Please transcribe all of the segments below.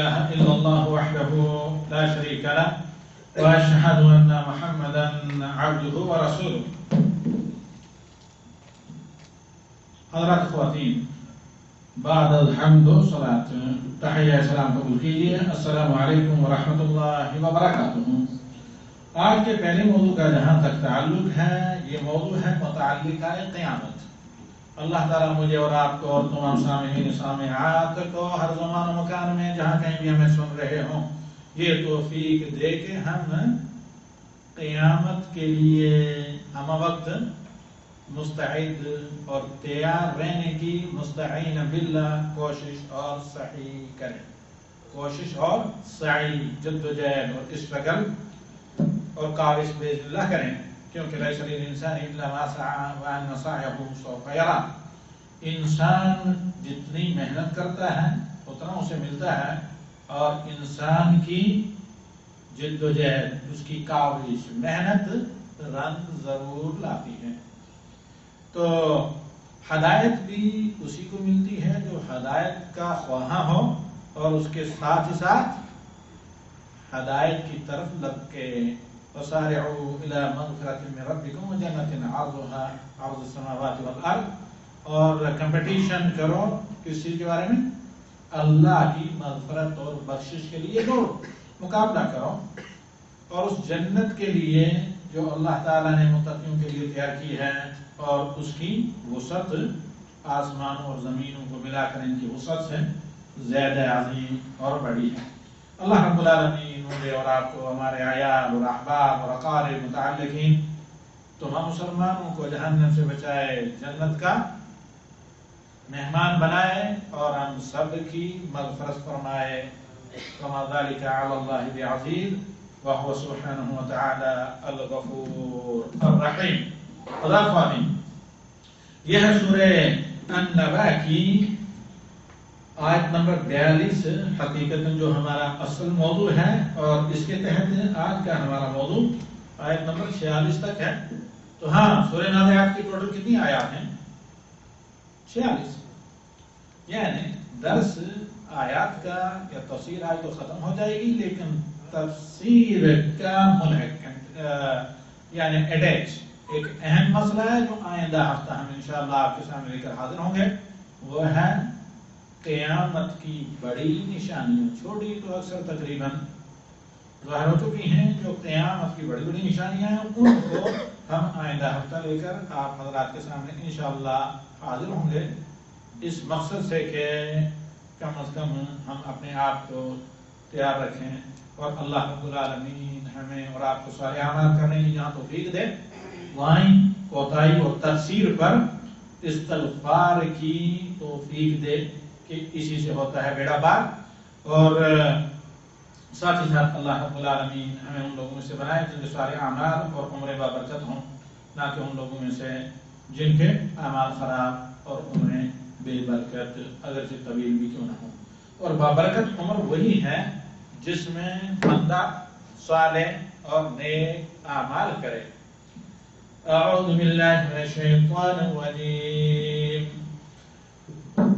إله إلا الله وحده لا شريك له وأشهد أن محمدا عبده ورسوله. حضرات خواتین، بعد الحمد والصلاۃ تحیہ سلام قبول کیجیے. السلام علیکم ورحمۃ اللہ وبرکاتہ. آج کے پہلے موضوع کا جہاں تک تعلق ہے، یہ موضوع ہے متعلقہ قیامت. اللہ تعالیٰ مجھے اور آپ کو اور تمام سامعین سامعات کو ہر زمان و مکان میں جہاں کہیں بھی ہمیں سن رہے ہوں یہ توفیق دے کہ ہم قیامت کے لیے ہم وقت مستعد اور تیار رہنے کی مستعین باللہ کوشش اور سعی کریں. کوشش اور سعی، جدوجہد اور اسٹرگل اور کاوش باذن اللہ کریں، کیونکہ لیس للانسان الا ما سعى وان سعيه سوف يرى. انسان جتنی محنت کرتا ہے اتنا اسے ملتا ہے، اور انسان کی جدوجہد، اس کی کاوش، محنت رنگ ضرور لاتی ہے. تو ہدایت بھی اسی کو ملتی ہے جو ہدایت کا خواہاں ہو اور اس کے ساتھ ہی ساتھ ہدایت کی طرف لگ کے وسارعوا الى مغفرۃ من ربکم وجنۃ عرضها عرض السماوات والارض، اور کمپٹیشن کرو کس چیز کے بارے میں؟ اللہ کی مغفرت اور بخشش کے لیے دوڑ، مقابلہ کرو، اور اس جنت کے لیے جو اللہ تعالیٰ نے متقیوں کے لیے تیار کی ہے، اور اس کی وسعت آسمانوں اور زمینوں کو ملا کر ان کی وسعت سے زیادہ عظیم اور بڑی ہے. اللہ رب العالمین مجھے اور آپ کو، ہمارے عیال اور احباب اور اقارب متعلقین تمام مسلمانوں کو جہنم سے بچائے، جنت کا مہمان بنائے، اور ہم سب کی مغفرت فرمائے. وما ذلك على الله بعزيز وهو سبحانه وتعالى الغفور الرحیم. خدا خواتین، یہ ہے سورہ النبأ کی آیت نمبر 42 حقیقتاً جو ہمارا اصل موضوع ہے، اور اس کے تحت آج کا ہمارا موضوع آیت نمبر 46 تک ہے. تو ہاں، سورہ نازعات کی ٹوٹل کتنی آیات ہیں؟ 46. یعنی درس آیات کا یا تفسیر آج تو ختم ہو جائے گی، لیکن تفسیر کا ملحق یعنی اٹیچ ایک اہم مسئلہ ہے جو آئندہ ہفتہ ہم انشاءاللہ آپ کے سامنے لے کر حاضر ہوں گے. وہ ہے قیامت کی بڑی نشانیاں. چھوٹی تو اکثر تقریباً ظاہر ہو چکی ہیں، جو قیامت کی بڑی بڑی نشانیاں ہیں ان کو ہم آئندہ ہفتہ لے کر آپ حضرات کے سامنے انشاءاللہ حاضر ہوں گے، اس مقصد سے کہ کم از کم ہم اپنے آپ کو تیار رکھیں، اور اللہ رب العالمین ہمیں اور آپ کو صالح اعمال کرنے کی جہاں توفیق دے، وہیں کوتاہی اور تقصیر پر استغفار کی توفیق دے کہ اسی سے ہوتا ہے بیڑا پار. اور ساتھ ہی ساتھ اللہ رب العالمین ہمیں ان لوگوں میں سے بنائے جن کے سارے اعمال اور عمریں بابرکت ہوں، نہ کہ ان لوگوں میں سے جن کے اعمال خراب اور عمریں بے برکت اگرچہ طویل بھی کیوں نہ ہوں. اور بابرکت عمر وہی ہے جس میں بندہ صالح اور نیک اعمال کرے. اعوذ باللہ من الشیطان الرجیم.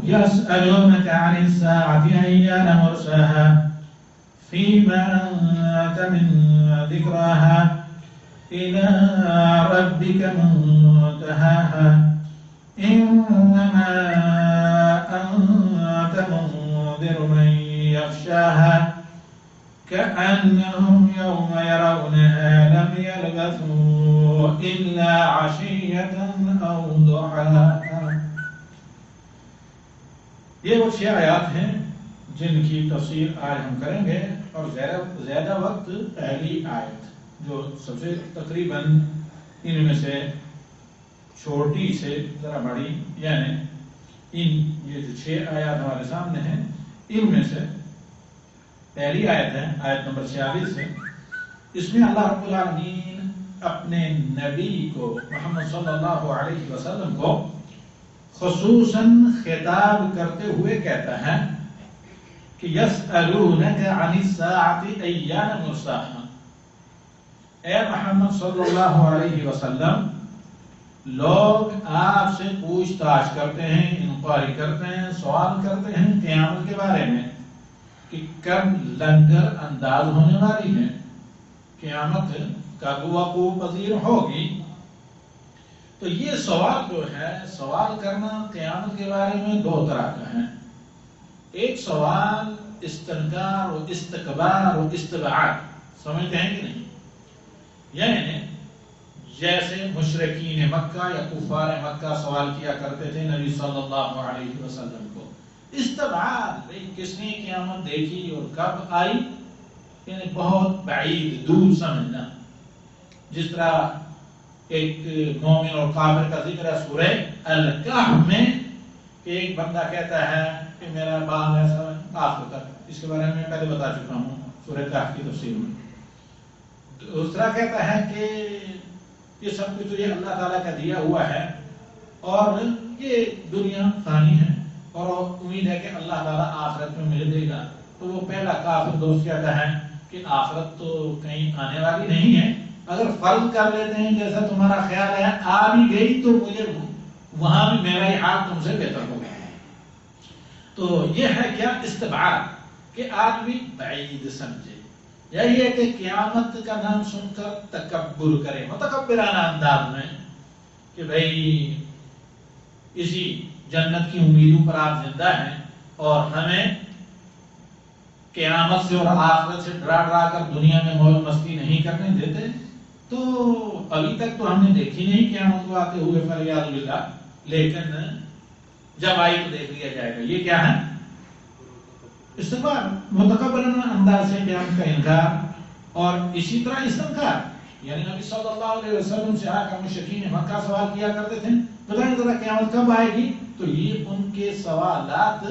يسألونك عن الساعة أيان مرساها فيما أنت من ذكراها إلى ربك منتهاها إنما أنت منذر من يخشاها كأنهم يوم يرونها لم يلبثوا إلا عشية أو ضحاها. یہ وہ 6 آیات ہیں جن کی تفسیر آج ہم کریں گے، اور زیادہ وقت پہلی آیت جو سب سے تقریباً ان میں سے چھوٹی سے ذرا بڑی، یعنی یہ جو 6 آیات ہمارے سامنے ہیں ان میں سے پہلی آیت ہے آیت نمبر 46 ہے. اس میں اللہ رب العالمین اپنے نبی کو محمد صلی اللہ علیہ وسلم کو خصوصاً خطاب کرتے ہوئے کہتا ہے کہ یسألونک عن الساعة ایان مرساها. اے محمد صلی اللہ علیہ وسلم، لوگ آپ سے پوچھ تاچھ کرتے ہیں، انکوائری کرتے ہیں، سوال کرتے ہیں قیامت کے بارے میں. کہ کب لنگر انداز ہونے والی ہے، قیامت کب وقوع پذیر ہوگی. تو یہ سوال جو ہے، سوال کرنا قیامت کے بارے میں دو طرح کا ہے. ایک سوال استنکار و استکبار و استبعاد، سمجھتے ہیں کہ نہیں؟ یعنی جیسے مشرکین مکہ یا کفار مکہ سوال کیا کرتے تھے نبی صلی اللہ علیہ وسلم کو، استبعاد، بھئی کس نے قیامت دیکھی اور کب آئی، یعنی بہت بعید، دور سمجھنا. جس طرح ایک مومن اور کافر کا ذکر ہے سورہ الکہف میں، کہ ایک بندہ کہتا ہے کہ میرا باغ ایسا آخر تک، اس کے بارے میں پہلے بتا چکا ہوں سورہ کہف کی تفسیر میں. دوسرا کہتا ہے کہ یہ سب کچھ تو یہ اللہ تعالیٰ کا دیا ہوا ہے اور یہ دنیا فانی ہے اور امید ہے کہ اللہ تعالیٰ آخرت میں مل دے گا. تو وہ پہلا کافر دوست کہتا ہے کہ آخرت تو کہیں آنے والی نہیں ہے، اگر فرض کر لیتے ہیں جیسا تمہارا خیال ہے آ بھی گئی تو مجھے وہاں بھی میرا ہی حال تم سے بہتر ہوگا. تو یہ ہے کیا؟ استبعاد، کہ آدمی بعید سمجھے. یہی ہے کہ قیامت کا نام سن کر تکبر کرے، متکبرانہ انداز میں، کہ بھئی اسی جنت کی امیدوں پر آپ زندہ ہیں اور ہمیں قیامت سے اور آخرت سے ڈرا ڈرا کر دنیا میں موج مستی نہیں کرنے دیتے. تو ابھی تک تو ہم نے دیکھی نہیں قیامت کو آتے ہوئے فریاد باللہ، لیکن جب آئی تو دیکھ لیا جائے گا. یہ کیا ہے؟ استقبال، متکبرانہ انداز سے قیامت کا انکار. اور اسی طرح استنکار، یعنی نبی صلی اللہ علیہ وسلم سے آ کر مشرکین مکہ سوال کیا کرتے تھے بتائیں ذرا قیامت کب آئے گی. تو یہ ان کے سوالات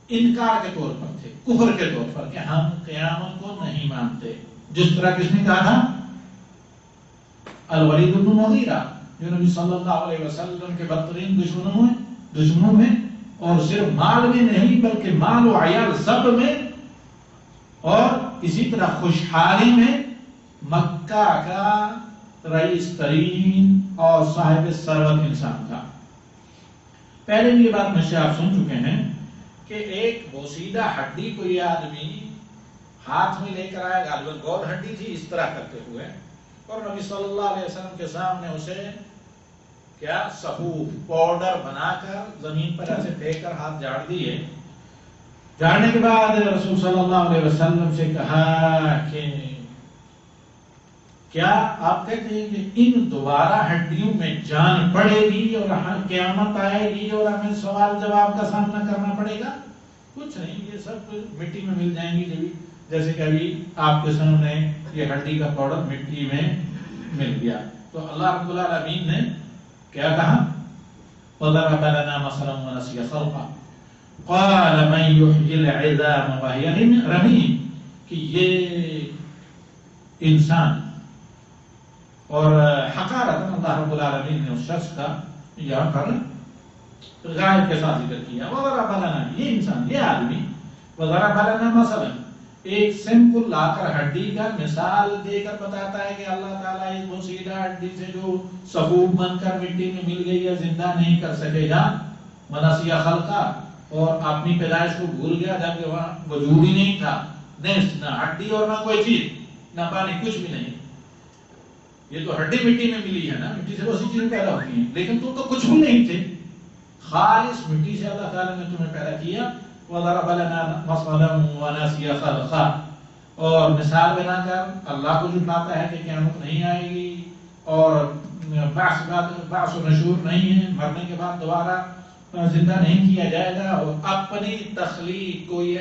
انکار کے طور پر تھے، کفر کے طور پر، کہ ہم قیامت کو نہیں مانتے. جس طرح کس نے کہا تھا؟ الولید بن مغیرہ، جو نبی صلی اللہ علیہ وسلم کے بدترین دشمنوں میں، اور صرف مال میں نہیں بلکہ مال و عیال سب میں، اور اسی طرح خوشحالی میں مکہ کا رئیس ترین اور صاحب ثروت انسان تھا. پہلے بھی یہ بات میں سے آپ سن چکے ہیں کہ ایک بوسیدہ ہڈی کو یہ آدمی ہاتھ میں لے کر آئے، غالباً گود ہڈی تھی، اس طرح کرتے ہوئے، اور نبی صلی اللہ علیہ وسلم کے سامنے اسے کیا صفوف پاؤڈر بنا کر زمین پر ایسے پھینک کر ہاتھ جھاڑ دیے. جھاڑنے کے بعد رسول صلی اللہ علیہ وسلم سے کہا کہ کیا آپ کہتے ہیں کہ ان دوبارہ ہڈیوں میں جان پڑے گی اور قیامت آئے گی اور ہمیں سوال جواب کا سامنا کرنا پڑے گا؟ کچھ نہیں، یہ سب مٹی میں مل جائیں گی. جیسے کہ ابھی آپ کے سامنے یہ ہڈی کا پاؤڈر مٹی میں مل گیا. تو اللہ رب العالمین نے کیا کہا؟ وَضَرَبَ لَنَا مَثَلًا وَنَسِيَ خَلْقَهُ قَالَ مَن يُحْيِي الْعِظَامَ وَهِيَ رَمِيمٌ، کہ یہ انسان، اور حقارت اللہ رب العالمین نے اس شخص کا یہاں پر غائب کے ساتھ ذکر کیا. وَضَرَبَ لَنَا، یہ انسان، یہ آدمی، وَضَرَبَ لَنَا مَثَلًا، ایک سمپل لا کر ہڈی کا مثال دے کر بتاتا ہے کہ اللہ تعالیٰ اس بوسیدہ ہڈی سے جو صفوف بن کر مٹی میں مل گئی ہے زندہ نہیں کر سکے گا. وَنَسِيَ خَلْقَهُ، اور اپنی پیدائش کو بھول گیا جبکہ وہاں وجود ہی نہیں تھا، نہ ہڈی اور نہ کوئی چیز، نہ پانی، کچھ بھی نہیں. یہ تو ہڈی مٹی میں ملی ہے نا، مٹی سے بہت سی چیزیں پیدا ہوتی ہیں، لیکن تم تو کچھ بھی نہیں تھے، خالص مٹی سے اللہ تعالیٰ نے تمہیں پیدا کیا. وَضَرَبَ لَنَا مَثَلًا وَنَسِيَ خَلْقَهُ، اور مثال بنا کر اللہ کو جھٹلاتا ہے کہ قیامت نہیں آئے گی اور بعث و نشور نہیں ہے، مرنے کے بعد دوبارہ زندہ نہیں کیا جائے گا. اور اپنی تخلیق کو یہ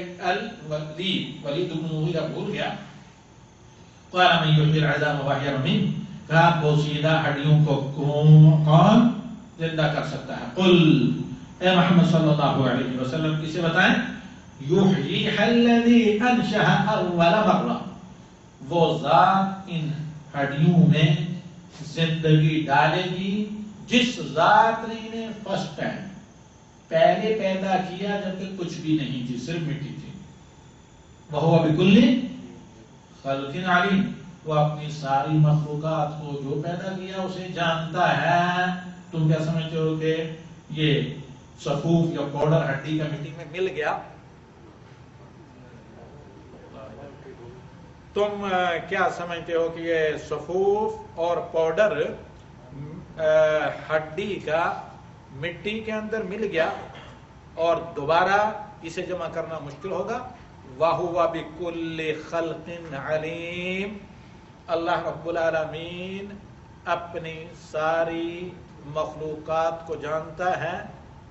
ولید بن مغیرہ بھول گیا. قَالَ مَن يُحْيِي الْعِظَامَ وَهِيَ رَمِيمٌ، کہا بوسیدہ ہڈیوں کو کون زندہ کر سکتا ہے؟ قل، اے محمد صلی اللہ علیہ وسلم اسے بتائیں، یحییھا الذی انشأھا اول مرہ، وہ ذات ان ہڈیوں میں زندگی ڈالے گی جس ذات نے انہیں فرسٹ ٹائم پہلے پیدا کیا جبکہ کچھ بھی نہیں تھی، صرف مٹی تھی. وہو بکل خلق علیم، وہ اپنی ساری مخلوقات کو جو پیدا کیا اسے جانتا ہے. تم کیا سمجھتے ہو کہ یہ صفوف یا پاؤڈر ہڈی کا مٹی میں مل گیا تم کیا سمجھتے ہو کہ یہ صفوف اور پاؤڈر ہڈی کا مٹی کے اندر مل گیا اور دوبارہ اسے جمع کرنا مشکل ہوگا؟ وَهُوَ بِكُلِّ خَلْقٍ عَلِيمٍ، اللہ رب العالمین اپنی ساری مخلوقات کو جانتا ہے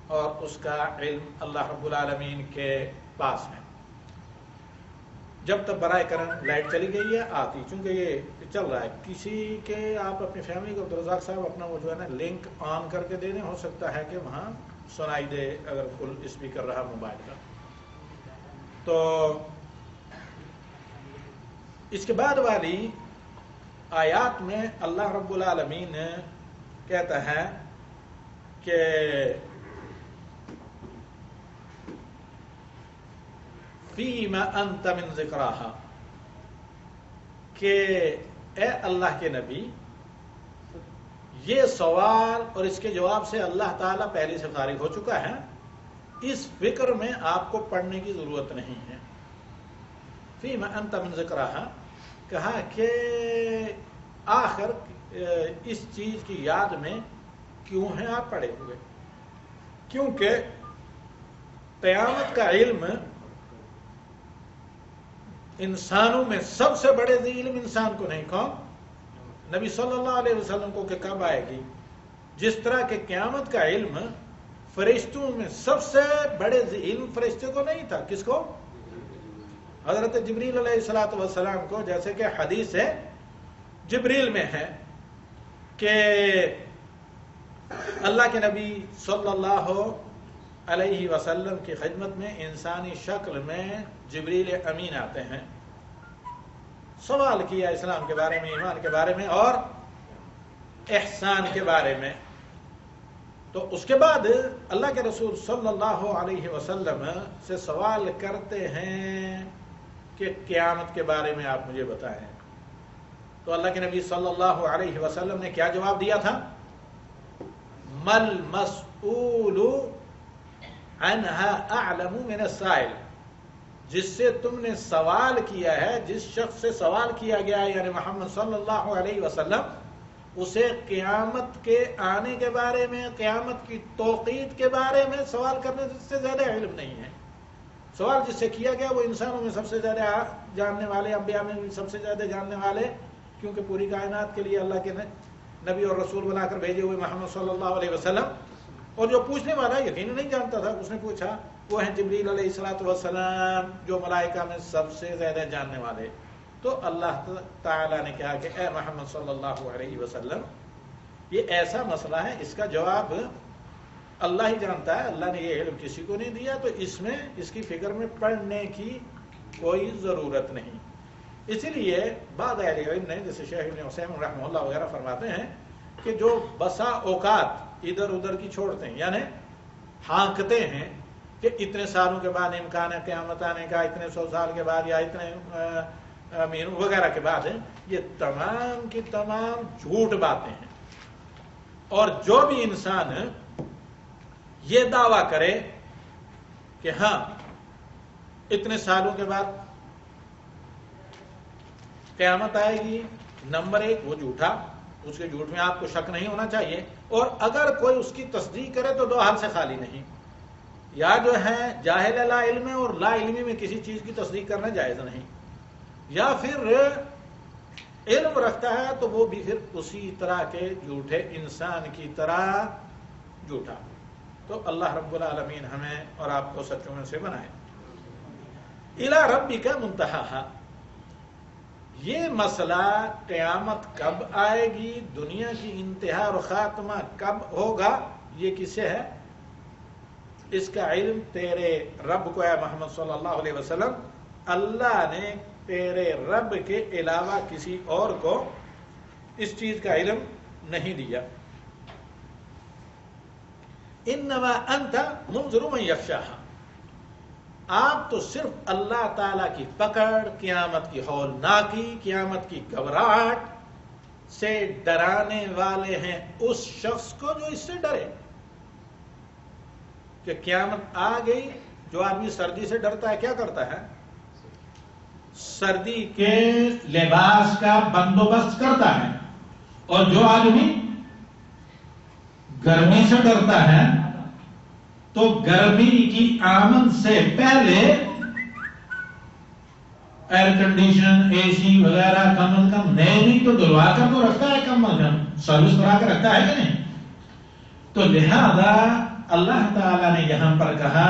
اور اس کا علم اللہ رب العالمین کے پاس ہے۔ جب تک برائے کرم لائٹ چلی گئی ہے آتی، چونکہ یہ چل رہا ہے، کسی کے آپ اپنی فیملی کو عبدالرزاق صاحب اپنا وہ جو ہے نا لنک آن کر کے دے دیں، ہو سکتا ہے کہ وہاں سنائی دے اگر فل اسپیکر رہا موبائل کا۔ تو اس کے بعد والی آیات میں اللہ رب العالمین کہتا ہے کہ فِيمَ أَنْتَ مِنْ ذِكْرَاهَا، کہ اے اللہ کے نبی یہ سوال اور اس کے جواب سے اللہ تعالیٰ پہلے سے فارغ ہو چکا ہے، اس فکر میں آپ کو پڑھنے کی ضرورت نہیں ہے۔ فِيمَ أَنْتَ مِنْ ذِكْرَاهَا، کہا کہ آخر اس چیز کی یاد میں کیوں ہیں آپ پڑے ہوئے؟ کیونکہ قیامت کا علم انسانوں میں سب سے بڑے علم انسان کو نہیں، کون؟ نبی صلی اللہ علیہ وسلم کو، کہ کب آئے گی۔ جس طرح کہ قیامت کا علم فرشتوں میں سب سے بڑے علم فرشتے کو نہیں تھا، کس کو؟ حضرت جبریل علیہ السلام کو، جیسے کہ حدیث ہے جبریل میں ہے کہ اللہ کے نبی صلی اللہ علیہ وسلم کی خدمت میں انسانی شکل میں جبریل امین آتے ہیں، سوال کیا اسلام کے بارے میں، ایمان کے بارے میں اور احسان کے بارے میں۔ تو اس کے بعد اللہ کے رسول صلی اللہ علیہ وسلم سے سوال کرتے ہیں کہ قیامت کے بارے میں آپ مجھے بتائیں۔ تو اللہ کے نبی صلی اللہ علیہ وسلم نے کیا جواب دیا تھا؟ مَا الْمَسْئُولُ عَنْهَا أَعْلَمُ مِنَ السَّائِلِ، جس سے تم نے سوال کیا ہے، جس شخص سے سوال کیا گیا ہے یعنی محمد صلی اللہ علیہ وسلم، اسے قیامت کے آنے کے بارے میں، قیامت کی توقیت کے بارے میں سوال کرنے سے زیادہ علم نہیں ہے۔ سوال جس سے کیا گیا وہ انسانوں میں سب سے زیادہ جاننے والے، انبیاء میں بھی سب سے زیادہ جاننے والے، کیونکہ پوری کائنات کے لیے اللہ کے نبی اور رسول بنا کر بھیجے ہوئے محمد صلی اللہ علیہ وسلم، اور جو پوچھنے والا یقین نہیں جانتا تھا، اس نے پوچھا، وہ ہیں جبریل علیہ السلام، جو ملائکہ میں سب سے زیادہ جاننے والے۔ تو اللہ تعالیٰ نے کہا کہ اے محمد صلی اللہ علیہ وسلم، یہ ایسا مسئلہ ہے، اس کا جواب اللہ ہی جانتا ہے، اللہ نے یہ علم کسی کو نہیں دیا، تو اس میں اس کی فکر میں پڑھنے کی کوئی ضرورت نہیں۔ اسی لیے بعض اہل علم نے، جیسے شیخ ابن عثیمین رحمہ اللہ وغیرہ فرماتے ہیں کہ جو بسا اوقات ادھر ادھر کی چھوڑتے ہیں، یعنی ہانکتے ہیں کہ اتنے سالوں کے بعد امکان ہے قیامت آنے کا، اتنے 100 سال کے بعد یا اتنے مہینوں وغیرہ کے بعد ہیں، یہ تمام کی تمام جھوٹ باتیں ہیں۔ اور جو بھی انسان یہ دعویٰ کرے کہ ہاں اتنے سالوں کے بعد قیامت آئے گی، نمبر 1 وہ جھوٹا، اس کے جھوٹ میں آپ کو شک نہیں ہونا چاہیے، اور اگر کوئی اس کی تصدیق کرے تو 2 حال سے خالی نہیں، یا جو ہے جاہل لا علم ہے اور لا علمی میں کسی چیز کی تصدیق کرنا جائز نہیں، یا پھر علم رکھتا ہے تو وہ بھی پھر اسی طرح کے جھوٹے انسان کی طرح جھوٹا۔ تو اللہ رب العالمین ہمیں اور آپ کو سچوں میں سے بنائے۔ الی ربک منتہاہا، یہ مسئلہ قیامت کب آئے گی، دنیا کی انتہا اور خاتمہ کب ہوگا، یہ کس سے ہے؟ اس کا علم تیرے رب کو، اے محمد صلی اللہ علیہ وسلم، اللہ نے تیرے رب کے علاوہ کسی اور کو اس چیز کا علم نہیں دیا۔ انما انت منذر من یخشاہا، آپ تو صرف اللہ تعالی کی پکڑ، قیامت کی ہولناکی، قیامت کی گھبراہٹ سے ڈرانے والے ہیں اس شخص کو جو اس سے ڈرے کہ قیامت آ گئی۔ جو آدمی سردی سے ڈرتا ہے کیا کرتا ہے؟ سردی کے لباس کا بندوبست کرتا ہے، اور جو آدمی گرمی سے ڈرتا ہے تو گرمی کی آمد سے پہلے ایئر کنڈیشن، اے سی وغیرہ کم از کم نئے نہیں تو دلوا کر تو رکھتا ہے، کم از کم سروس کرا کے رکھتا ہے کہ نہیں؟ تو لہذا اللہ تعالیٰ نے یہاں پر کہا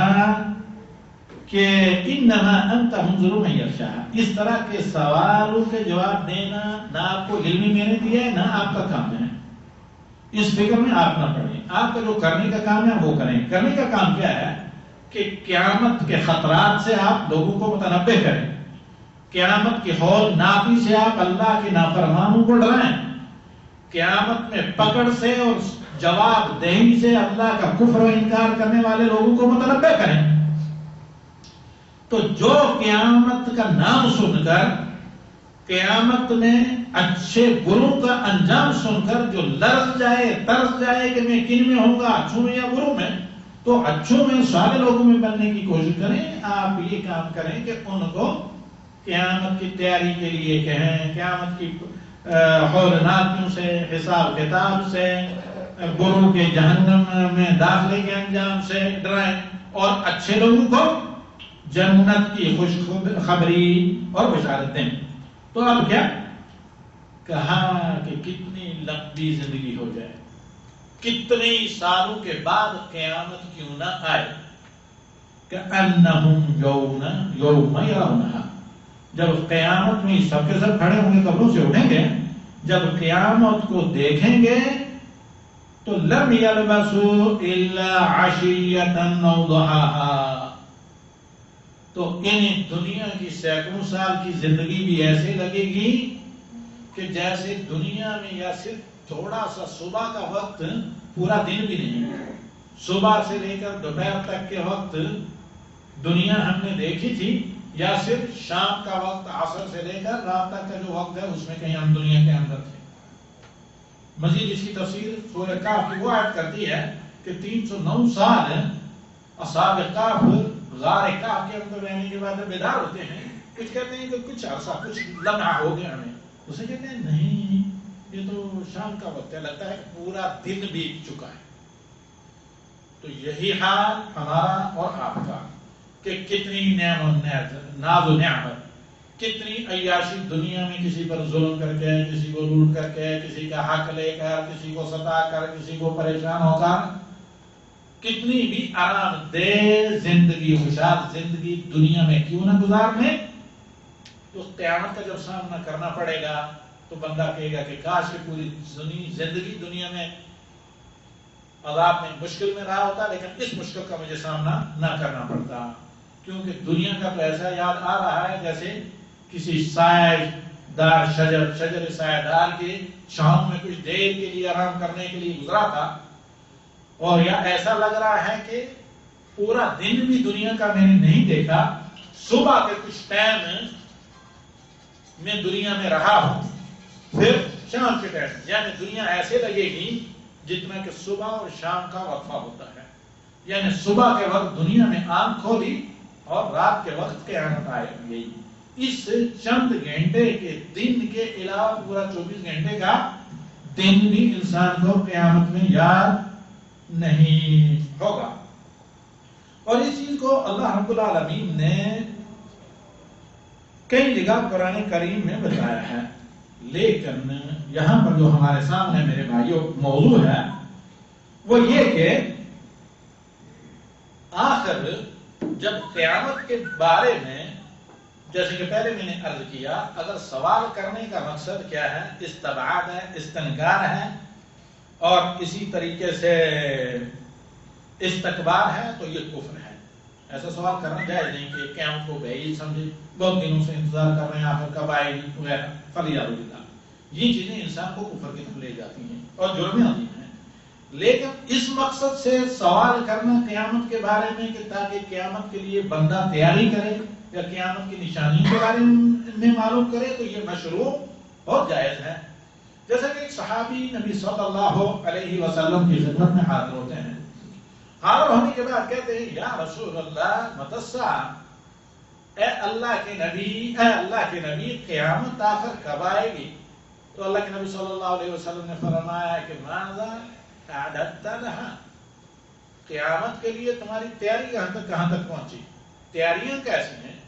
کہ انما انت منذر من یخشاها، اس طرح کے سوالوں کے جواب دینا نہ آپ کو علمی میں نے دیا ہے، نہ آپ کا کام ہے، اس فکر میں آپ نہ پڑیں، آپ کا جو کرنے کا کام ہے وہ کریں۔ کرنے کا کام کیا ہے کہ قیامت کے خطرات سے آپ لوگوں کو متنبہ کریں، قیامت کی ہول ناپی سے آپ اللہ کے نافرمانوں کو ڈرائیں، قیامت میں پکڑ سے اور جواب دہی سے اللہ کا کفر و انکار کرنے والے لوگوں کو متنبہ کریں۔ تو جو قیامت کا نام سن کر، قیامت میں اچھے بروں کا انجام سن کر جو لرز جائے، ترس جائے کہ میں کن میں ہوں گا، اچھوں میں یا بروں میں، تو اچھوں میں سارے لوگوں میں بننے کی کوشش کریں۔ آپ یہ کام کریں کہ ان کو قیامت کی تیاری کے لیے کہیں، قیامت کی ہولناکیوں سے، حساب کتاب سے، بروں کے جہنم میں داخلے کے انجام سے ڈرائیں، اور اچھے لوگوں کو جنت کی خوشخبری اور بشارت دیں۔ تو اب کیا کہا کہ کتنی لمبی زندگی ہو جائے، کتنے سالوں کے بعد قیامت کیوں نہ آئے، کأنہم یوم یرونہا، جب قیامت میں سب کے سب کھڑے ہوں گے، قبروں سے اٹھیں گے، جب قیامت کو دیکھیں گے تو لم یلبثوا الا عشیۃ او ضحاہا، تو انہیں دنیا کی سینکڑوں سال کی زندگی بھی ایسے لگے گی کہ جیسے دنیا میں یا صرف تھوڑا سا صبح کا وقت پورا دن بھی نہیں، صبح سے لے کر دوپہر تک کے وقت دنیا ہم نے دیکھی تھی، یا صرف شام کا وقت عصر سے لے کر رات تک کا جو وقت ہے اس میں کہیں ہم دنیا کے اندر تھے۔ مزید اس کی تفسیر سورہ کہف کی وہ آیت کرتی ہے کہ 309 سال اصحاب کہف غار کہف کے اندر رہنے کے بعد بیدار ہوتے ہیں، کچھ کہتے ہیں کہ کچھ عرصہ، کچھ لمحہ ہو گیا ہمیں، اسے کہتے ہیں نہیں یہ تو شام کا وقت ہے، لگتا ہے کہ پورا دن بیت چکا ہے۔ تو یہی حال ہمارا اور آپ کا کہ کتنی نعمت، ناز و نعمت، کتنی عیاشی دنیا میں، کسی پر ظلم کر کے، کسی کو لوٹ کر کے، کسی کا حق لے کر، کسی کو ستا کر، کسی کو پریشان ہو کر، کتنی بھی آرام دہ زندگی، خوشحال زندگی دنیا میں کیوں نہ گزار لیں، تو قیامت کا جب سامنا کرنا پڑے گا تو بندہ کہے گا کہ کاش کہ پوری زندگی دنیا میں عذاب میں، مشکل میں رہا ہوتا، لیکن اس مشکل کا مجھے سامنا نہ کرنا پڑتا، کیونکہ دنیا کا تو ایسا یاد آ رہا ہے جیسے کسی سایہ دار شجر سایہ دار کے چھاؤں میں کچھ دیر کے لیے آرام کرنے کے لیے گزرا تھا، اور یا ایسا لگ رہا ہے کہ پورا دن بھی دنیا کا میں نے نہیں دیکھا، صبح کے کچھ ٹائم میں دنیا میں رہا ہوں، پھر شام کے ٹائم، یعنی دنیا ایسے لگے گی جتنا کہ صبح اور شام کا وقفہ ہوتا ہے، یعنی صبح کے وقت دنیا میں آنکھ کھولی اور رات کے وقت قیامت آئے گئی۔ اس چند گھنٹے کے دن کے علاوہ پورا 24 گھنٹے کا دن بھی انسان کو قیامت میں یاد نہیں ہوگا، اور اس چیز کو اللہ رب العالمین نے کئی جگہ قرآن کریم میں بتایا ہے، لیکن یہاں پر جو ہمارے سامنے میرے بھائیوں موضوع ہے وہ یہ کہ آخر جب قیامت کے بارے میں، جیسے کہ پہلے میں نے عرض کیا، اگر سوال کرنے کا مقصد کیا ہے، استبعاد ہے، استنکار ہے، اور اسی طریقے سے استکبار ہے، تو یہ کفر ہے۔ ایسا سوال کرنا جائز نہیں کہ قیامت کو بعید سمجھے، بہت دنوں سے انتظار کر رہے ہیں، آخر کب آئے گی وغیرہ، فلیعذ باللہ، یہ چیزیں انسان کو کفر کی طرف لے جاتی ہیں اور جرم عظیم ہیں۔ لیکن اس مقصد سے سوال کرنا قیامت کے بارے میں کہ تاکہ قیامت کے لیے بندہ تیاری کرے یا قیامت کی نشانیوں کے بارے میں معلوم کرے، تو یہ مشروع اور جائز ہے۔ جیسا کہ ایک صحابی نبی صلی اللہ علیہ وسلم کی خدمت میں حاضر ہوتے ہیں، حاضر ہونے کے بعد کہتے ہیں یا رسول اللہ متی الساعہ، اے اللہ کے نبی قیامت آخر کب آئے گی؟ تو اللہ کے نبی صلی اللہ علیہ وسلم نے فرمایا کہ ماذا اعددت لها، قیامت کے لیے تمہاری تیاری کہاں تک پہنچی؟ تیاریاں کیسی ہیں؟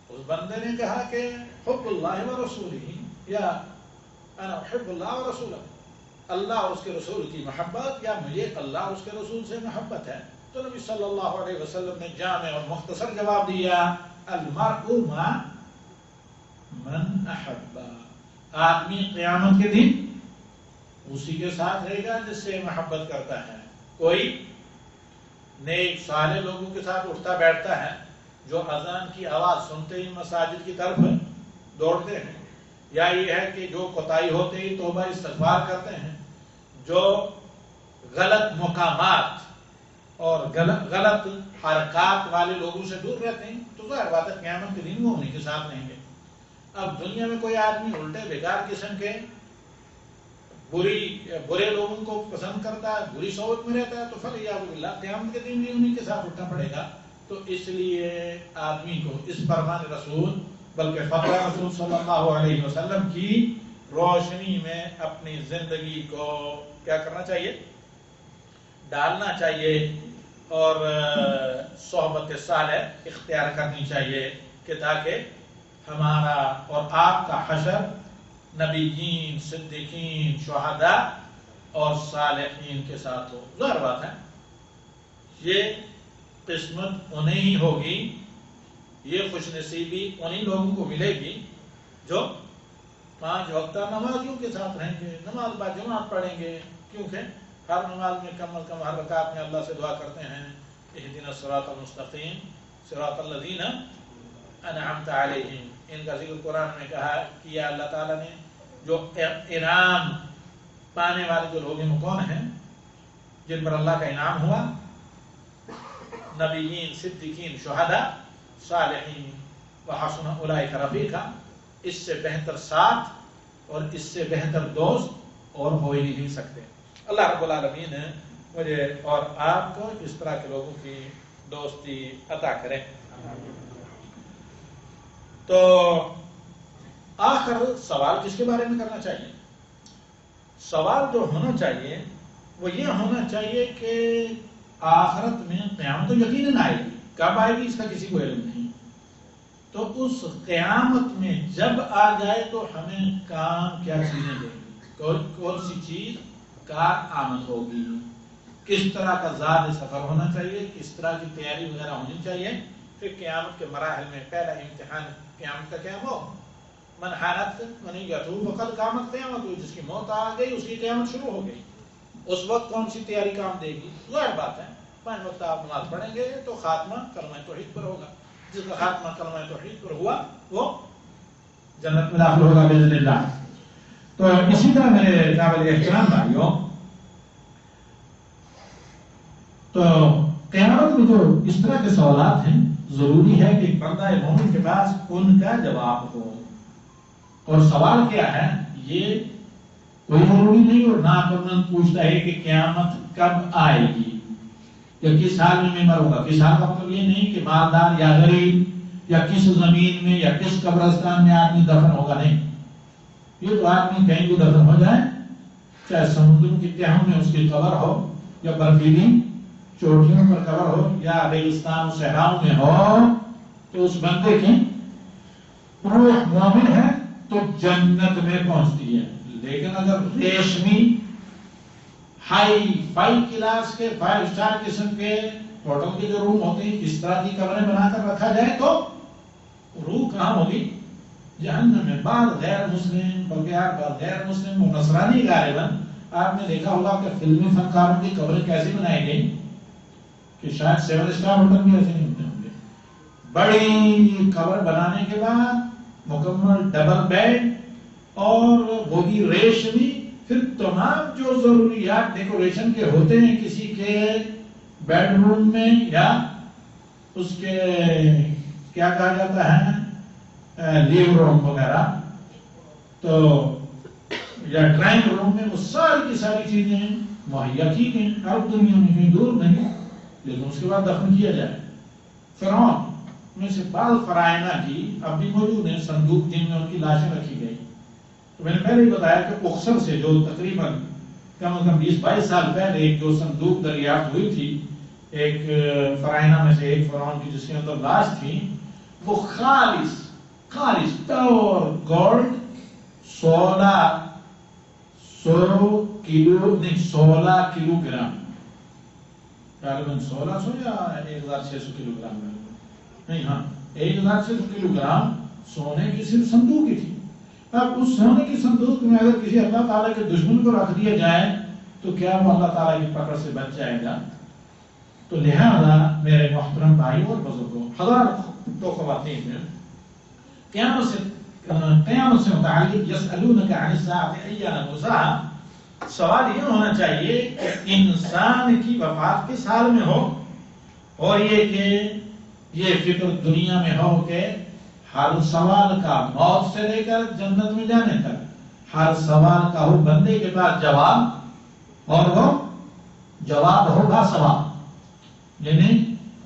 اس بندے نے کہا کہ حب اللہ و رسولہ، یا انا احب اللہ و رسولہ، اللہ اور اس کے رسول کی محبت، یا مجھے اللہ اور اس کے رسول سے محبت ہے۔ تو نبی صلی اللہ علیہ وسلم نے جامع اور مختصر جواب دیا، المرء مع من احب، آدمی قیامت کے دن اسی کے ساتھ رہے گا جس سے محبت کرتا ہے۔ کوئی نیک صالح لوگوں کے ساتھ اٹھتا بیٹھتا ہے جو اذان کی آواز سنتے ہی مساجد کی طرف دوڑتے ہیں، یا یہ ہے کہ جو کوتاہی ہوتے ہی توبہ استغفار کرتے ہیں، جو غلط مقامات اور غلط حرکات والے لوگوں سے دور رہتے ہیں، تو ظاہر بات ہے قیامت کے دن وہ انہیں کے ساتھ رہیں گے۔ اب دنیا میں کوئی آدمی الٹے بیکار قسم کے برے لوگوں کو پسند کرتا ہے، بری صحبت میں رہتا ہے، تو فلیعوذ باللہ قیامت کے دن بھی انہیں کے ساتھ اٹھنا پڑے گا۔ تو اس لیے آدمی کو اس فرمان رسول بلکہ فتویٰ رسول صلی اللہ علیہ وسلم کی روشنی میں اپنی زندگی کو کیا کرنا چاہیے؟ ڈالنا چاہیے، اور صحبت صالح اختیار کرنی چاہیے کہ تاکہ ہمارا اور آپ کا حشر نبیین، صدیقین، شہداء اور صالحین کے ساتھ ہو۔ ظاہر بات ہے یہ قسمت انہیں ہی ہوگی، یہ خوش نصیبی انہیں لوگوں کو ملے گی جو 5 وقتہ نمازیوں کے ساتھ رہیں گے، نماز با جماعت پڑھیں گے، کیونکہ ہر نماز میں کم از کم ہر رکعت میں اللہ سے دعا کرتے ہیں اہدنا الصراط المستقیم صراط الذین انعمت علیہم۔ ان کا ذکر قرآن میں کیا اللہ تعالیٰ نے۔ جو انعام پانے والے جو لوگ ہیں وہ کون ہیں؟ جن پر اللہ کا انعام ہوا، نبیین، صدیقین، شہداء، صالحین، وحسن اولئک رفیقا۔ اس سے بہتر ساتھ اور اس سے بہتر دوست اور ہو ہی نہیں سکتے۔ اللہ رب العالمین مجھے اور آپ کو اس طرح کے لوگوں کی دوستی عطا کرے۔ تو آخر سوال کس کے بارے میں کرنا چاہیے؟ سوال جو ہونا چاہیے وہ یہ ہونا چاہیے کہ آخرت میں قیامت تو یقیناً آئے گی، کب آئے گی اس کا کسی کو علم نہیں۔ تو اس قیامت میں جب آ جائے تو ہمیں کام کیا چیزیں دیں گی، کون سی چیز کار آمد ہوگی، کس طرح کا زاد سفر ہونا چاہیے، کس طرح کی تیاری وغیرہ ہونی چاہیے۔ پھر قیامت کے مراحل میں پہلا امتحان قیامت کا کیا ہو، من حانت منیتہ فقد قامت قیامت، جس کی موت آ گئی اس کی قیامت شروع ہو گئی۔ اس وقت کون سی تیاری کام دے گی؟ ظاہر بات ہے 5 وقت آپ نماز پڑھیں گے تو خاتمہ کلمہ توحید پر ہوگا، جس کا خاتمہ کلمہ توحید پر ہوا وہ جنت میں داخل ہوگا باذن اللہ۔ تو اسی طرح میرے قابل احترام بھائیوں، تو قیامت میں جو اس طرح کے سوالات ہیں ضروری ہے کہ بندہ مومن کے پاس ان کا جواب ہو۔ اور سوال کیا ہے یہ کوئی ضروری نہیں، اور ناقابل پوچھتا ہے کہ قیامت کب آئے گی یا کس حال میں مروں گا۔ کس حال کا مطلب یہ نہیں کہ مالدار یا غریب یا کس زمین میں یا کس قبرستان میں آدمی دفن ہوگا، نہیں۔ یہ تو آدمی کہیں بھی دفن ہو جائے، چاہے سمندر کی تہوں میں اس کی قبر ہو یا برفیلی چوٹیوں پر قبر ہو یا ریگستان و صحراؤں میں ہو، تو اس بندے کی روح مومن ہے تو جنت میں پہنچتی ہے۔ لیکن اگر ریشمی ہائی فائی کلاس کے 5 اسٹار قسم کے ہوٹل کے جو روم ہوتے ہیں اس طرح کی قبریں بنا کر رکھا جائے تو روح کہاں ہوگی؟ جہنم میں۔ بعض غیر مسلم بلکہ بعض غیر مسلم و نصرانی غالباً آپ نے دیکھا ہوگا کہ فلمی فنکاروں کی قبریں کیسی بنائی گئی کہ شاید 7 اسٹار ہوٹل بھی ایسے نہیں ہوتے ہوں گے۔ بڑی قبر بنانے کے بعد مکمل ڈبل بیڈ اور وہ بھی ریشمی، پھر تمام جو ضروریات ڈیکوریشن کے ہوتے ہیں کسی کے بیڈ روم میں یا اس کے کیا کہا جاتا ہے لیو روم وغیرہ، تو یا ڈرائنگ روم میں وہ ساری کی ساری چیزیں مہیا کی گئی، اب دنیا میں کہیں دور نہیں، لیکن اس کے بعد دفن کیا جائے۔ فرعون میں سے بعض فرائض کی اب بھی موجود ہیں، صندوق جن میں ان کی لاشیں رکھی گئی. تو میں نے پہلے ہی بتایا کہ اقصر سے جو تقریباً کم از کم 20-22 سال پہلے ایک جو صندوق دریافت ہوئی تھی ایک فرائض میں سے ایک فرعون کی جس کے اندر لاش تھی، وہ خالص پیور گولڈ 16 کلو گرام، غالباً 1600 یا 1600 کلو گرام نہیں، ہاں 1600 کلو گرام سونے کی صرف صندوق ہی تھی. اب اس سونے کی صندوق میں اگر کسی اللہ تعالیٰ کے دشمن کو رکھ دیا جائے تو کیا وہ اللہ تعالیٰ کی پکڑ سے بچ جائے گا؟ تو لہذا میرے محترم بھائی اور بزرگوں، حضرات تو خواتین ہیں، قیامت سے متعلق یسألونک عن الساعة ایان مرساها، سوال یہ ہونا چاہیے کہ انسان کی وفات کس حال میں ہو، اور یہ کہ یہ فکر دنیا میں ہو کہ ہر سوال کا موت سے لے کر جنت میں جانے تک ہر سوال کا ہو بندے کے پاس جواب، اور وہ جواب ہوگا سوال، یعنی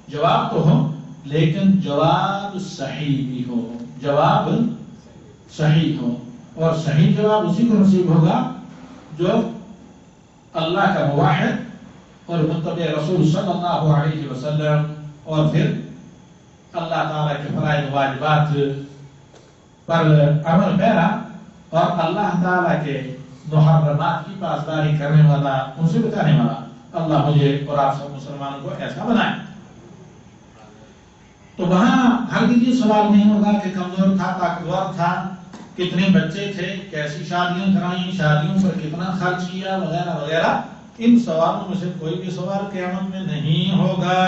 جواب تو ہو لیکن جواب صحیح بھی ہو، جواب صحیح ہو، اور صحیح جواب اسی کو نصیب ہوگا جو اللہ کا موحد اور متبع رسول صلی اللہ علیہ وسلم اور پھر اللہ تعالیٰ کے فرائض واجبات پر عمل پیرا اور اللہ تعالیٰ کے محرمات کی پاسداری کرنے والا، ان سے بچانے والا. اللہ مجھے اور آپ سب مسلمانوں کو ایسا بنائے. تو وہاں ہرگز یہ سوال نہیں ہوگا کہ کمزور تھا، طاقتور تھا، کتنے بچے تھے، کیسی شادیاں کرائیں، شادیوں پر کتنا خرچ کیا، وغیرہ وغیرہ. ان سوالوں میں سے کوئی بھی سوال قیامت میں نہیں ہوگا،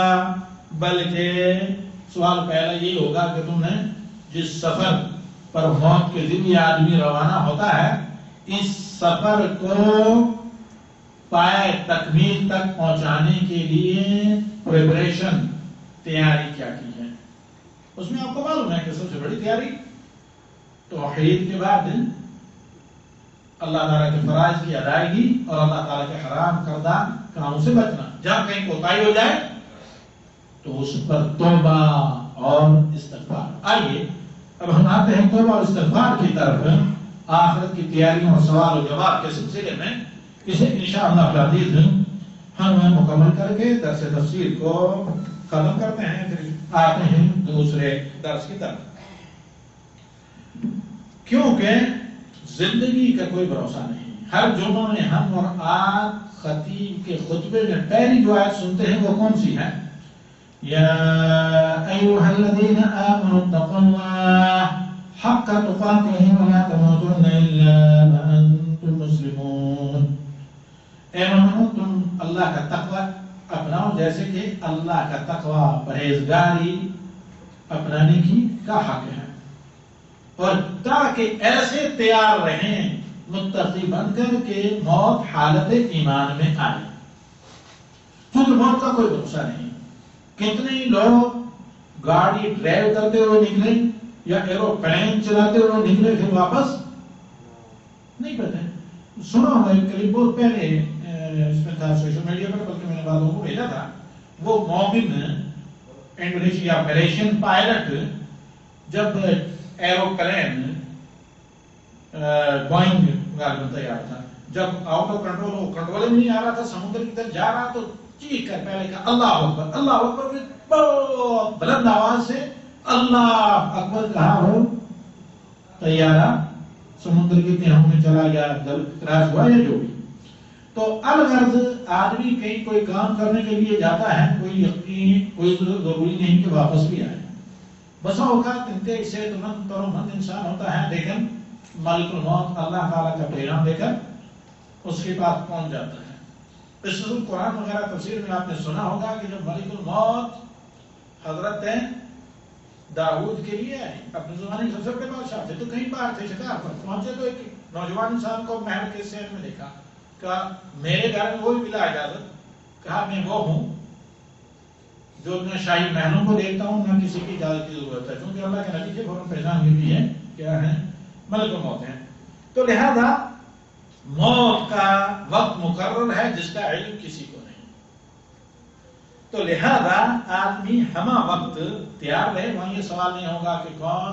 بلکہ سوال پہلا یہ ہوگا کہ تم نے جس سفر پر موت کے ذریعے آدمی روانہ ہوتا ہے، اس سفر کو پائے تکمیل تک پہنچانے کے لیے پریپریشن، تیاری کیا کی ہے. اس میں آپ کو معلوم ہے کہ سب سے بڑی تیاری توحید کے بعد اللہ تعالیٰ کے فرائض کی ادائیگی اور اللہ تعالیٰ کے حرام کردہ کاموں سے بچنا. جب کہیں کوتاہی ہو جائے تو اس پر توبہ اور استغفار. آئیے اب ہم آتے ہیں توبہ اور استغفار کی طرف. آخرت کی تیاریوں اور سوال و جواب کے سلسلے میں اسے انشاءاللہ العزیز ہم مکمل کر کے درس تفسیر کو ختم کرتے ہیں، پھر آتے ہیں دوسرے درس کی طرف. کیونکہ زندگی کا کوئی بھروسہ نہیں. ہر جمعہ میں ہم اور آپ خطیب کے خطبے میں پہلی جو آیت سنتے ہیں وہ کون سی ہے؟ یا ایھا الذین آمنوا اتقوا اللہ حق تقاتہ ولا تموتن الا وانتم مسلمون. اے مومنو تم اللہ کا تقوی اپناؤ جیسے کہ اللہ کا تقوی پرہیزگاری اپنانے کا حق ہے، اور تاکہ ایسے تیار رہیں متقی بن کر کے موت حالت ایمان میں آئے. چونکہ موت کا کوئی بھروسہ نہیں. کتنے لوگ گاڑی ڈرائیو کرتے ہوئے نکلے یا ایروپلین چلاتے ہوئے نکلے پھر واپس نہیں پتے. سنا ہوگا ایک قریب بہت پہلے اس میں تھا سوشل میڈیا پر، بلکہ میں نے بعضوں کو بھیجا تھا. وہ مومن انڈونیشیا ملیشین پائلٹ جب ایروپلین بوئنگ غالباً تیار تھا، جب out of control who, control میں نہیں آ رہا تھا، سمندر کی طرف جا رہا، تو چیخ کر پہلے کہا اللہ اکبر اللہ اکبر، پھر بہت بلند آواز سے اللہ اکبر کہا، ہو طیارہ سمندر کی تہوں میں چلا گیا، کراش ہوا یا جو بھی. تو الغرض آدمی کہیں کوئی کام کرنے کے لیے جاتا ہے، کوئی یقین کوئی ضروری نہیں کہ واپس بھی آئے. بسا اوقات ان کے صحت مند ترومند انسان ہوتا ہے، لیکن ملک الموت اللہ تعالیٰ کا پیغام دے کر اس کے پاس پہنچ جاتا ہے. اس قرآن وغیرہ تفسیر میں آپ نے سنا ہوگا کہ جب ملک الموت حضرت داؤد کے لیے آئے، اپنے زمانے کے سب سے بڑے بادشاہ تھے، تو کہیں باہر تھے شکار پر پہنچے، تو ایک نوجوان انسان کو محل کے صحن میں دیکھا، کہا میرے گھر میں وہی ملا اجازت. کہا میں وہ ہوں جو میں شاہی محلوں کو دیکھتا ہوں، نہ کسی کی اجازت کی ضرورت ہے، کیونکہ اللہ کے نبی کے فوراً پہچان یہ بھی ہے کیا ہے، ملک الموت ہے. تو لہذا موت کا وقت مقرر ہے جس کا علم کسی کو نہیں. تو لہذا آدمی ہمہ وقت تیار رہے. وہاں یہ سوال نہیں ہوگا کہ کون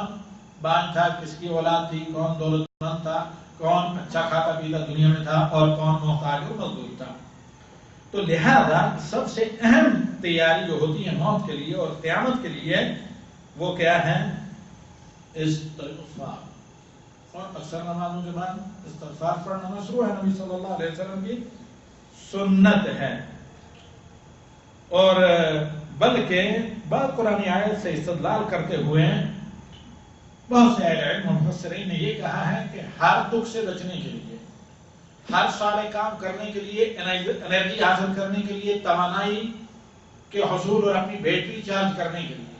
بان تھا, کس کی اولاد تھی, کون دولت مند تھا, کون اچھا کھاتا پیتا دنیا میں تھا اور کون محتاج اور مزدور تھا. تو لہذا سب سے اہم تیاری جو ہوتی ہے موت کے لیے اور قیامت کے لیے وہ کیا ہے؟ استغفار. اور اکثر نمازوں کے بعد استغفار پڑھنا مشروع ہے, نبی صلی اللہ علیہ وسلم کی سنت ہے. اور بلکہ بعض قرآنی آیت سے استدلال کرتے ہوئے بہت سے اہل علم مفسرین نے یہ کہا ہے کہ ہر دکھ سے بچنے کے لیے, ہر صالح کام کرنے کے لیے, انرجی حاصل کرنے کے لیے, توانائی کے حصول اور اپنی بیٹری چارج کرنے کے لیے,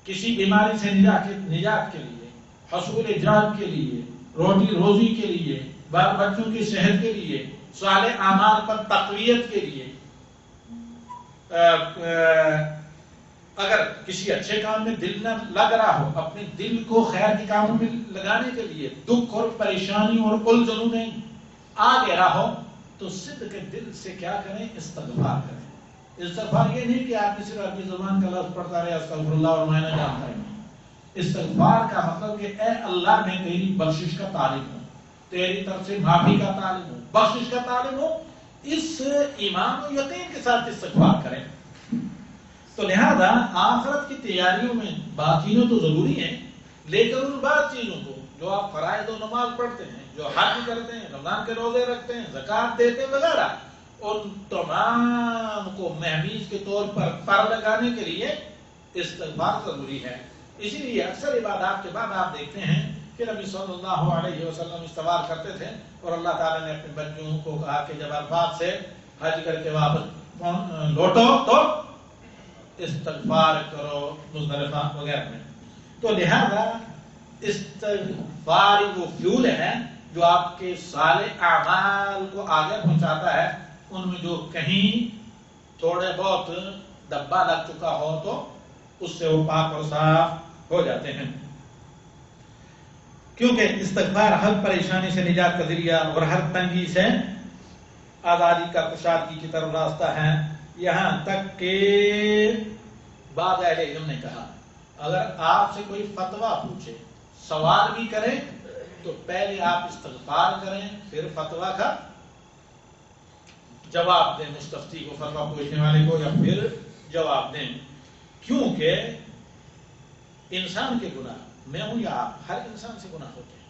کسی بیماری سے نجات کے لیے, حصول جات کے لیے, روٹی روزی کے لیے, بال بچوں کی صحت کے لیے, صالح اعمال پر تقویت کے لیے, اگر کسی اچھے کام میں دل نہ لگ رہا ہو, اپنے دل کو خیر کے کاموں میں لگانے کے لیے, دکھ اور پریشانی اور الجھنوں میں آ گیا ہو, تو صدق کے دل سے کیا کریں؟ استغفار کریں. استغفار یہ نہیں کہ آپ صرف اپنی زبان کا لفظ پڑھتا رہے استغفر اللہ اور میں نے جانتا ہی نہیں. استغفار کا مطلب کہ اے اللہ میں تیری بخشش کا طالب ہوں, تیری طرف سے معافی کا طالب ہوں, بخشش کا طالب ہوں. اس ایمان و یقین کے ساتھ استغفار کریں. تو لہذا آخرت کی تیاریوں میں باقیوں تو ضروری ہیں, لیکن ان بعض چیزوں کو جو آپ فرائض و نماز پڑھتے ہیں, جو حج کرتے ہیں, رمضان کے روزے رکھتے ہیں, زکات دیتے ہیں وغیرہ, ان تمام کو محمیز کے طور پر لگانے کے لیے استغفار ضروری ہے. اسی لیے اکثر عبادات کے بعد آپ دیکھتے ہیں کہ نبی صلی اللہ علیہ وسلم استغفار کرتے تھے, اور اللہ تعالیٰ نے اپنے بچوں کو کہا کہ جب عرفات سے حج کر کے واپس لوٹو تو استغفار کرو مزدلفہ وغیرہ میں. تو لہذا استغفار وہ فیول ہے جو آپ کے صالح اعمال کو آگے پہنچاتا ہے. ان میں جو کہیں تھوڑے بہت دبا لگ چکا ہو تو اس سے وہ پاک اور صاف ہو جاتے ہیں, کیونکہ استغفار ہر پریشانی سے نجات کا ذریعہ اور ہر تنگی سے آزادی کا کشادگی کی طرف راستہ ہے. یہاں تک کہ بعض اہل علم نے کہا اگر آپ سے کوئی فتویٰ پوچھے, سوال بھی کریں, تو پہلے آپ استغفار کریں, پھر فتویٰ کا جواب دیں مستفتی کو, فتویٰ پوچھنے والے کو, یا پھر جواب دیں. کیونکہ انسان کے گناہ, میں ہوں یا آپ, ہر انسان سے گناہ ہوتے ہیں.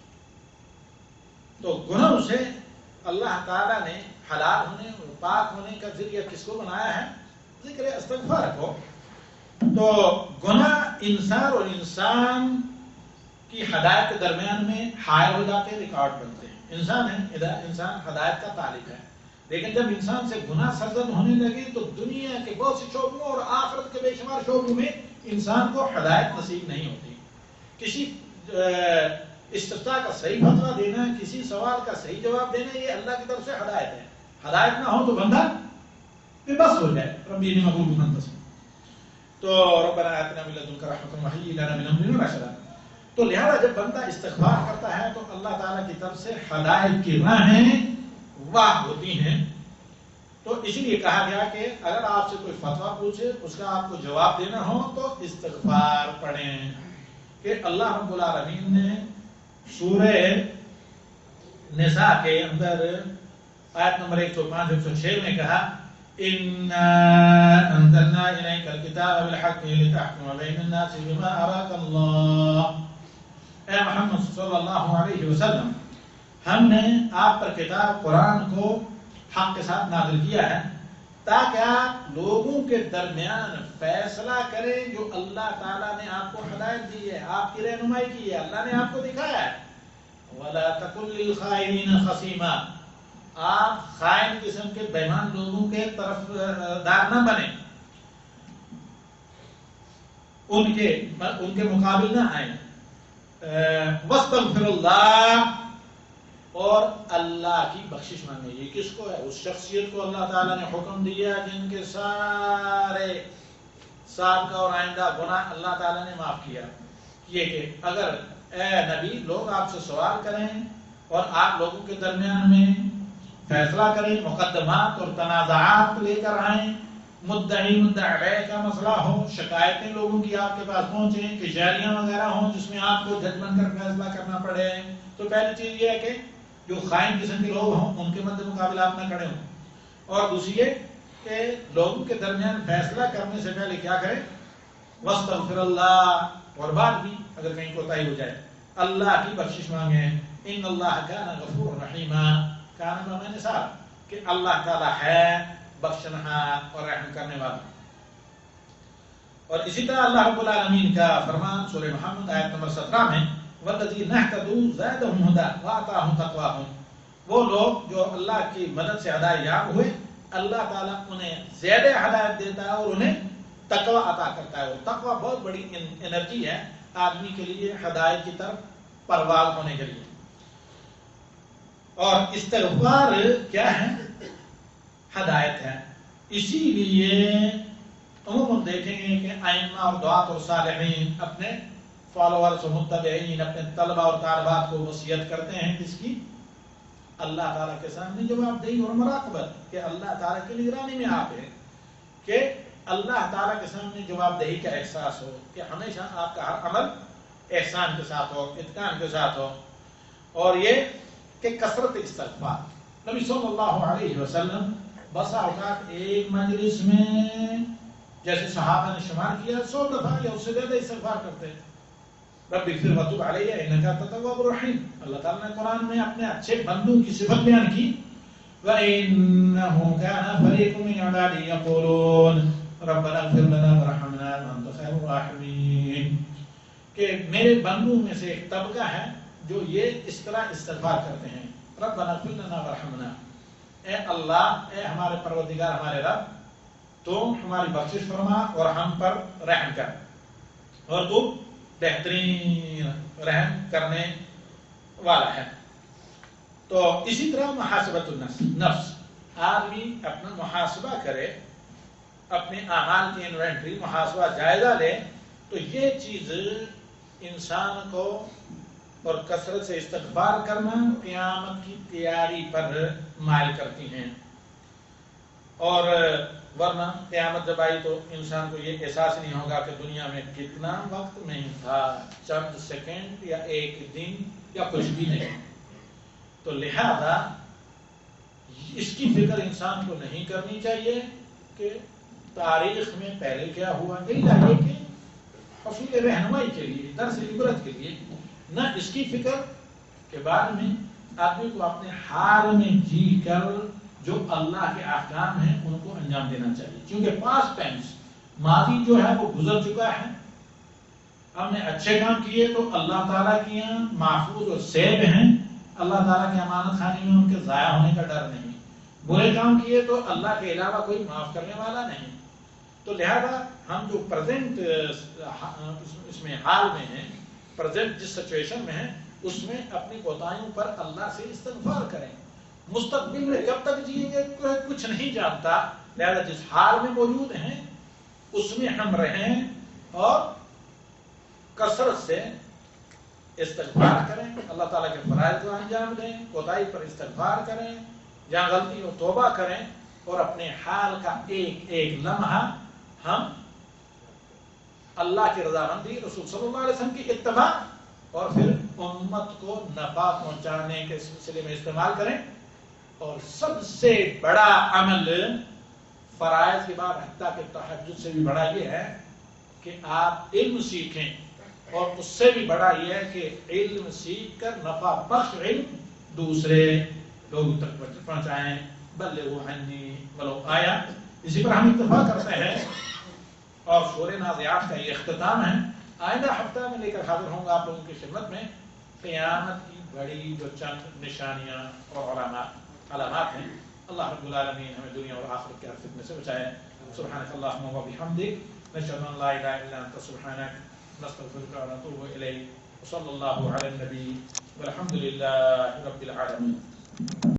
تو گناہوں سے اللہ تعالیٰ نے حلال ہونے اور پاک ہونے کا ذریعہ کس کو بنایا ہے؟ ذکر استغفار کو. تو گناہ انسان اور انسان کی ہدایت کے درمیان میں حائل ہو جاتے ہیں, ریکارڈ بنتے ہیں. انسان ہے, انسان ہدایت کا طالب ہے, لیکن جب انسان سے گناہ سرزد ہونے لگے تو دنیا کے بہت سے شعبوں اور آخرت کے بے شمار شعبوں میں انسان کو ہدایت نصیب نہیں ہوتی. کسی استفتاء کا صحیح فتویٰ دینا, کسی سوال کا صحیح جواب دینا, یہ اللہ کی طرف سے ہدایت ہے. ہدایت نہ ہو تو بندہ بے بس ہو جائے. ربی انی مغلوب فانتصر. تو ربنا آتنا من لدنک رحمۃ وہیئ لنا من امرنا رشدا. تو لہذا جب بندہ استغفار کرتا ہے تو اللہ تعالیٰ کی طرف سے ہدایت کی راہیں واضح ہوتی ہیں. تو اسی لیے کہا گیا کہ اگر آپ سے کوئی فتویٰ پوچھے, اس کا آپ کو جواب دینا ہو تو استغفار پڑھیں. کہ اللہ رب العالمین نے سورہ نساء کے اندر آیت نمبر 105-106 میں کہا اِنَّا أَنزَلْنَا إِلَيْكَ الْكِتَابَ بِالْحَقِّ لِتَحْكُمَ بَيْنَ النَّاسِ بِمَا أَرَاكَ اللَّهُ. اے محمد صلی اللہ علیہ وسلم, ہم نے آپ پر کتاب قرآن کو حق کے ساتھ نازل کیا ہے تاکہ آپ لوگوں کے درمیان فیصلہ کریں جو اللہ تعالیٰ نے آپ کو ہدایت دی ہے, آپ کی رہنمائی کی ہے, اللہ نے آپ کو دکھایا ہے. وَلَا تَكُنْ لِلْخَائِنِينَ خَصِيمًا. آپ خائن قسم کے بےمان لوگوں کے طرف دار نہ بنیں, ان کے مقابل نہ آئیں. وَاسْتَغْفِرُ اللَّهَ. اور اللہ کی بخشش مانگے. یہ کس کو ہے؟ اس شخصیت کو اللہ تعالیٰ نے حکم دیا جن کے سارے سابقہ اور آئندہ گناہ اللہ تعالیٰ نے معاف کیا. یہ کہ اگر اے نبی لوگ آپ سے سوال کریں اور آپ لوگوں کے درمیان میں فیصلہ کریں, مقدمات اور تنازعات لے کر آئیں, مدعی مدعا علیہ کا مسئلہ ہو، شکایتیں لوگوں کی آپ کے پاس پہنچیں، کچہریاں وغیرہ ہوں جس میں آپ کو جج بن کر فیصلہ کرنا پڑے، تو پہلی چیز یہ ہے کہ جو خائن قسم کے لوگ ہوں ان کے مد مقابل آپ نہ کھڑے ہوں، اور دوسری یہ کہ لوگوں کے درمیان فیصلہ کرنے سے پہلے کیا کریں، واستغفر اللہ، اور بعد بھی اگر کہیں کوتاہی ہو جائے اللہ کی بخشش مانگیں، ان اللہ کان غفور رحیما، کان بمعنی صاحب کہ اللہ تعالیٰ ہے بخشنہار اور رحم کرنے والا۔ اور اسی طرح اللہ رب العالمین کا فرمان سورہ محمد آیت نمبر 17 میں والذین اہتدوا زادہم ھدی وآتاہم تقواہم، وہ لوگ جو اللہ کی مدد سے ہدایت یاب ہوئے اللہ تعالیٰ انہیں زیادہ ہدایت دیتا ہے اور انہیں تقوی عطا کرتا ہے، اور تقوی بہت بڑی انرجی ہے آدمی کے لیے ہدایت کی طرف پرواز ہونے کے لیے۔ اور استغفار کیا ہے؟ ہدایت ہے۔ اسی لیے عموماً دیکھیں گے کہ ائمہ اور دعات اور صالحین اپنے فالوورز و متبعین، اپنے طلبہ اور طالبات کو وصیت کرتے ہیں کس کی؟ اللہ تعالیٰ کے سامنے جواب دہی اور مراقبت، کہ اللہ تعالیٰ کی نگرانی میں آپ ہیں، کہ اللہ تعالیٰ کے سامنے جواب دہی کا احساس ہو، کہ ہمیشہ آپ کا ہر عمل احسان کے ساتھ ہو، اتقان کے ساتھ ہو، اور یہ کہ کثرت استغفار۔ نبی صلی اللہ علیہ وسلم بسا اوقات ایک مجلس میں جیسے صحابہ نے شمار کیا 100 دفعہ یا اس سے زیادہ استغفار کرتے ہیں۔ رب اغفر وتب علیہ انک انت التواب الرحیم، اللہ تعالیٰ نے قرآن میں اپنے اچھے بندوں کی صفت بیان کی، وَإِنَّهُ كَانَ فَرِيقٌ مِّنْ عِبَادِي يَقُولُونَ رَبَّنَا اغْفِرْ لَنَا وَارْحَمْنَا وَأَنْتَ خَيْرُ الرَّاحِمِينَ، کہ میرے بندوں میں سے ایک طبقہ ہے جو یہ اس طرح استغفار کرتے ہیں، رَبَّنَا اغْفِرْ لَنَا وَارْحَمْنَا، اے اللہ، اے ہمارے پروردگار، ہمارے رب، تو ہماری بخشش فرما اور ہم پر رحم کر، اور تو بہترین رحم کرنے والا ہے۔ تو اسی طرح محاسبۃ النفس، آدمی اپنا محاسبہ کرے، اپنے اعمال کی انوینٹری، محاسبہ جائزہ لے، تو یہ چیز انسان کو اور کثرت سے استغفار کرنا قیامت کی تیاری پر مائل کرتی ہیں، اور ورنہ قیامت جب آئی تو انسان کو یہ احساس نہیں ہوگا کہ دنیا میں کتنا وقت نہیں تھا، چند سیکنڈ یا ایک دن یا کچھ بھی نہیں۔ تو لہذا اس کی فکر انسان کو نہیں کرنی چاہیے کہ تاریخ میں پہلے کیا ہوا، نہیں چاہیے کہ حصول رہنمائی کے لیے، درس عبرت کے لیے، نہ اس کی فکر کے بعد میں آدمی کو اپنے حال میں جی کر جو اللہ کے احکام ہیں ان کو انجام دینا چاہیے، کیونکہ پاسٹ ٹینس، ماضی جو ہے وہ گزر چکا ہے، ہم نے اچھے کام کیے تو اللہ تعالیٰ کے یہاں محفوظ اور سیب ہیں، اللہ تعالیٰ کی امانت خانی میں ان کے ضائع ہونے کا ڈر نہیں، برے کام کیے تو اللہ کے علاوہ کوئی معاف کرنے والا نہیں۔ تو لہذا ہم جو پریزنٹ اس میں حال میں ہیں، پریزنٹ جس سچویشن میں ہیں، اس میں اپنی کوتاہیوں پر اللہ سے استغفار کریں۔ مستقبل میں کب تک جئیں گے کچھ نہیں جانتا، لہذا جس حال میں موجود ہیں اس میں ہم رہیں اور کثرت سے استغفار کریں، اللہ تعالیٰ کے فرائض کو انجام دیں، کوتاہی پر استغفار کریں، جہاں غلطی ہو توبہ کریں، اور اپنے حال کا ایک ایک لمحہ ہم اللہ کی رضامندی، رسول صلی اللہ علیہ وسلم کی اتباع اور پھر امت کو نفع پہنچانے کے سلسلے میں استعمال کریں۔ اور سب سے بڑا عمل فرائض کے بعد حتیٰ کہ تہجد سے بھی بڑا یہ ہے کہ آپ علم سیکھیں، اور اس سے بھی بڑا یہ ہے کہ علم سیکھ کر نفع بخش علم دوسرے لوگوں تک پہنچائیں، بلغوا عنی ولو آیا۔ اسی پر ہم اتفاق کرتے ہیں، اور سورہ نازعات کا یہ اختتام ہے۔ آئندہ ہفتہ میں لے کر حاضر ہوں گا آپ لوگوں کی خدمت میں قیامت کی بڑی جو چند نشانیاں اور علامات ہیں۔ اللہ رب العالمین ہمیں دنیا اور آخرت کے ہر فتنے سے بچائے۔ سبحانک اللہم و بحمدک، نشہد ان لا الہ الا انت سبحانک، نستغفرک و نتوب الیک، وصلی اللہ علی النبی والحمد للہ رب العالمین۔